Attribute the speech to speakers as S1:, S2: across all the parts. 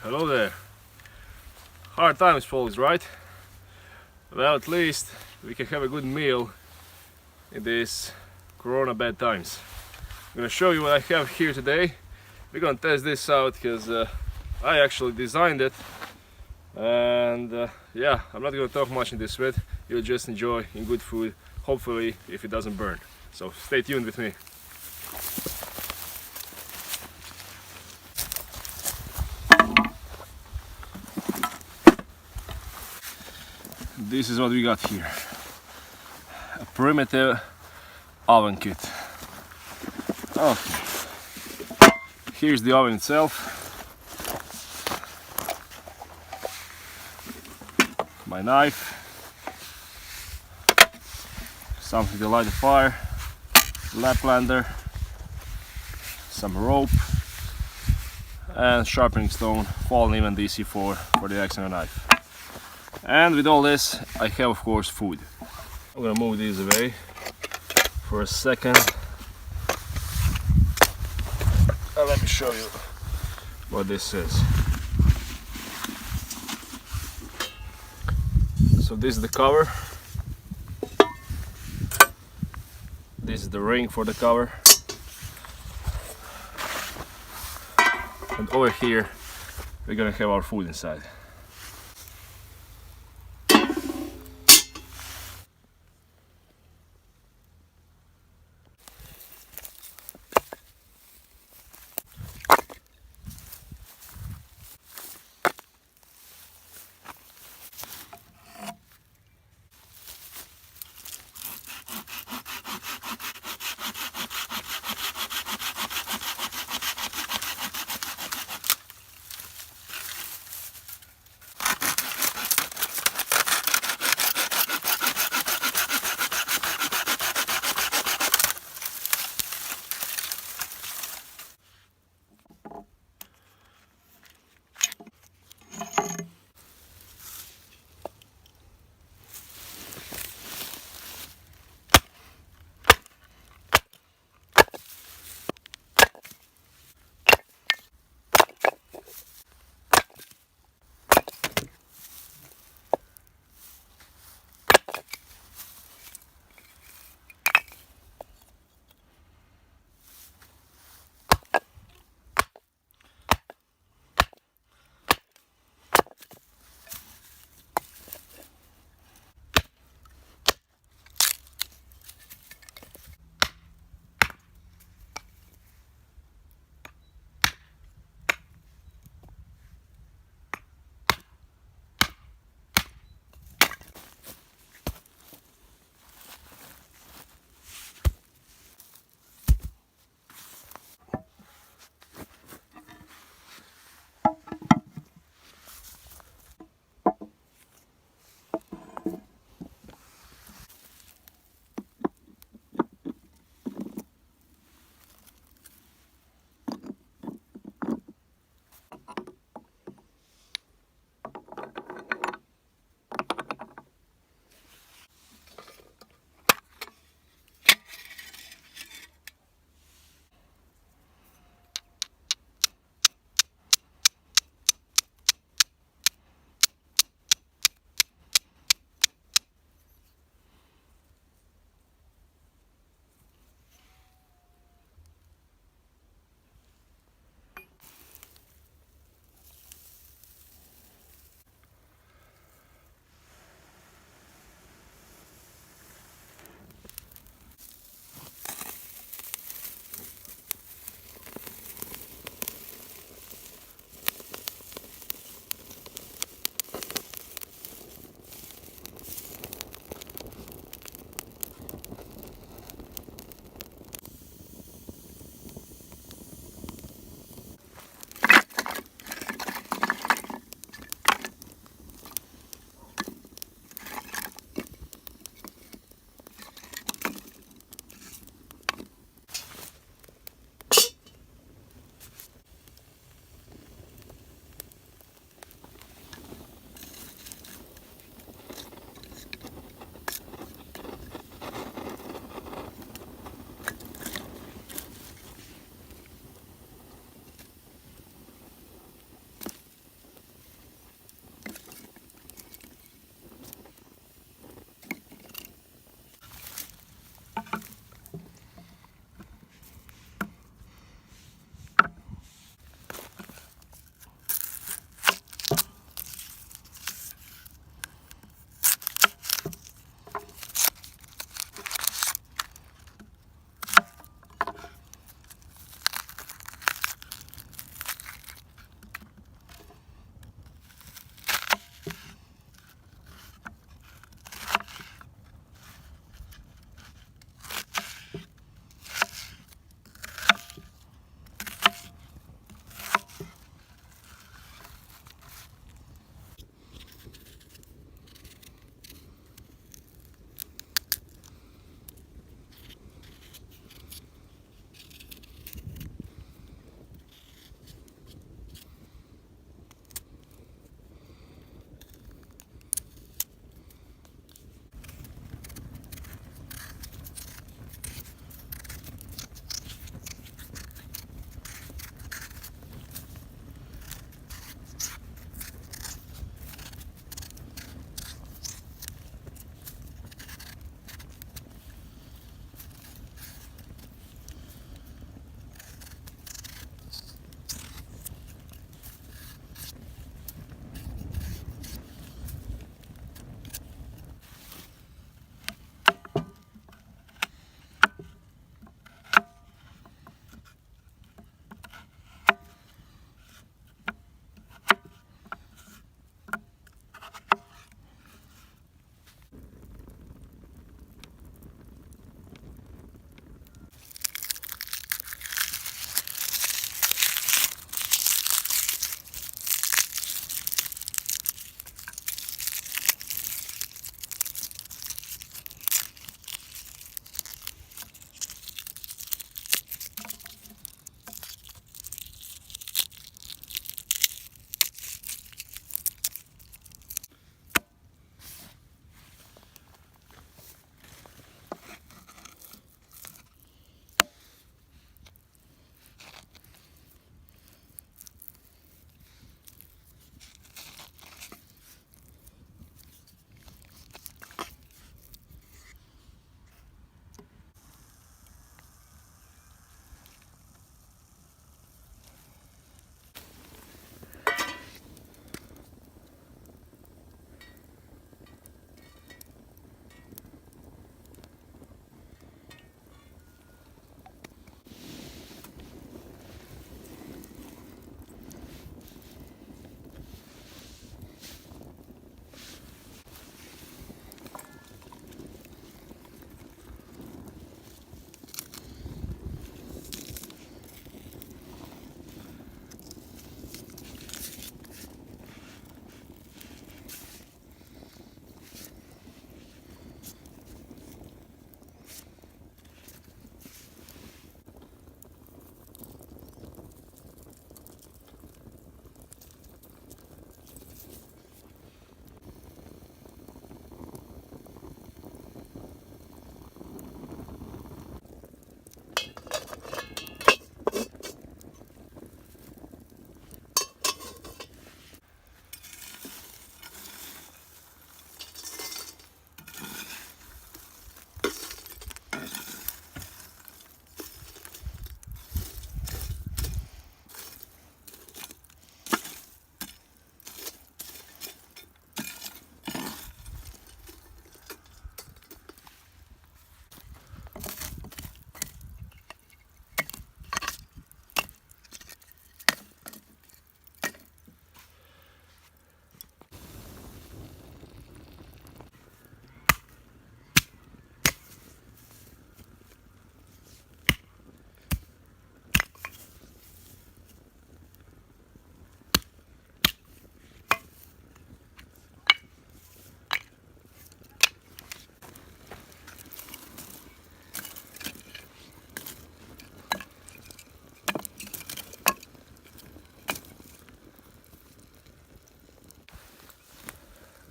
S1: Hello there. Hard times, folks, right? Well, at least we can have a good meal in these corona bad times. I'm gonna show you what I have here today. We're gonna test this out because I actually designed it, and yeah, I'm not gonna talk much in this vid. You'll just enjoy in good food, hopefully, if it doesn't burn. So stay tuned with me. This is what we got here. A primitive oven kit. Okay. Here's the oven itself. My knife. Something to light the fire. Lap lander. Some rope. And sharpening stone, fallen even DC4 for the axe and a knife. And with all this, I have, of course, food. I'm gonna move these away for a second. And let me show you what this is. So this is the cover. This is the ring for the cover. And over here, we're gonna have our food inside.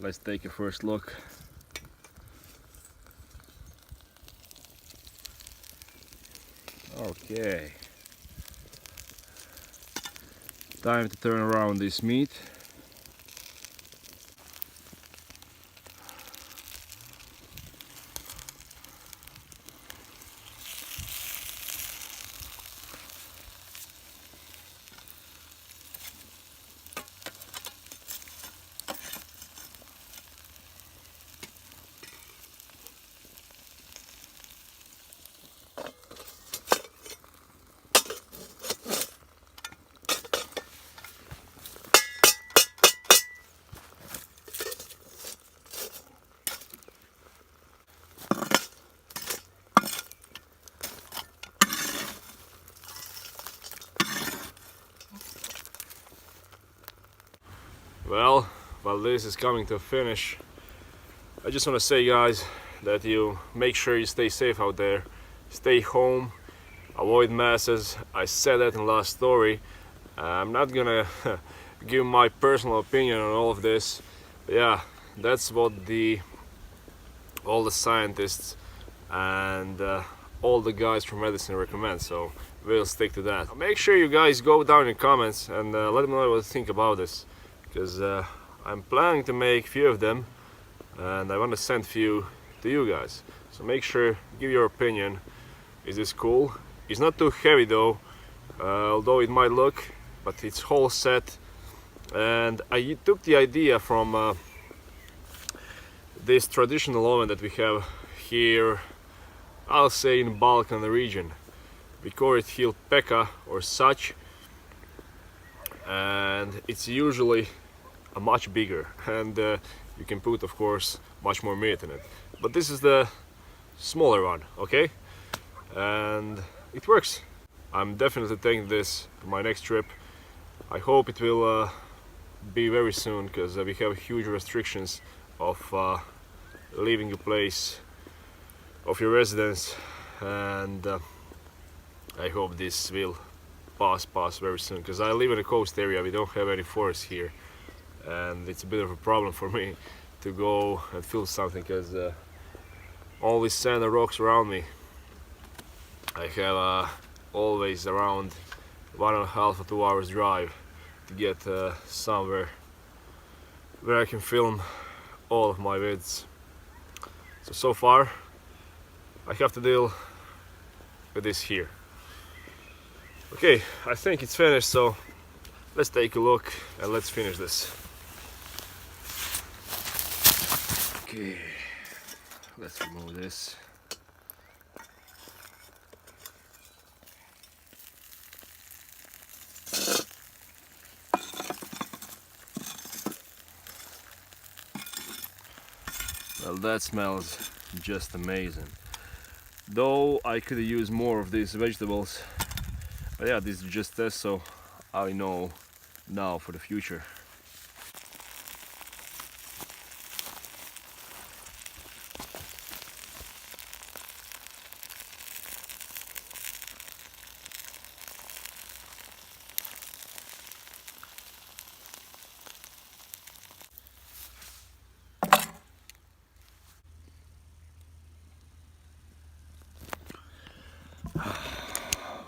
S1: Let's take a first look. Okay. Time to turn around this meat. Well, while this is coming to a finish, I just want to say, guys, that you make sure you stay safe out there. Stay home, avoid masses. I said that in the last story. I'm not gonna give my personal opinion on all of this. Yeah, that's what all the scientists and all the guys from medicine recommend, so we'll stick to that. Make sure you guys go down in the comments and let me know what you think about this, because I'm planning to make a few of them and I want to send a few to you guys. So make sure, give your opinion. Is this cool? It's not too heavy though, although it might look, but it's whole set. And I took the idea from this traditional oven that we have here, I'll say in Balkan region. We call it hilpeka or such, and it's usually a much bigger, and you can put, of course, much more meat in it. But this is the smaller one, okay? And it works. I'm definitely taking this to my next trip. I hope it will be very soon, because we have huge restrictions of leaving a place of your residence, and I hope this will pass very soon, because I live in a coast area. We don't have any forests here, and it's a bit of a problem for me to go and film something, because all this sand and rocks around me. I have always around 1.5 or 2 hours drive to get somewhere where I can film all of my vids. So far I have to deal with this here. Okay, I think it's finished, so let's take a look and let's finish this. Okay, let's remove this. Well, that smells just amazing. Though I could use more of these vegetables, but yeah, this is just test, so I know now for the future.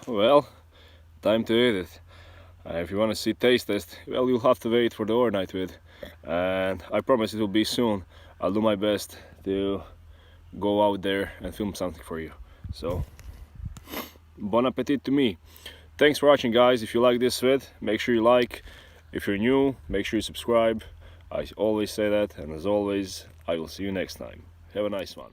S1: Well, time to eat it. If you want to see taste test, well, you'll have to wait for the overnight vid, and I promise it will be soon. I'll do my best to go out there and film something for you. So bon appetit to me. Thanks for watching, guys. If you like this vid, make sure you like. If you're new, make sure you subscribe. I always say that, and as always, I will see you next time. Have a nice one.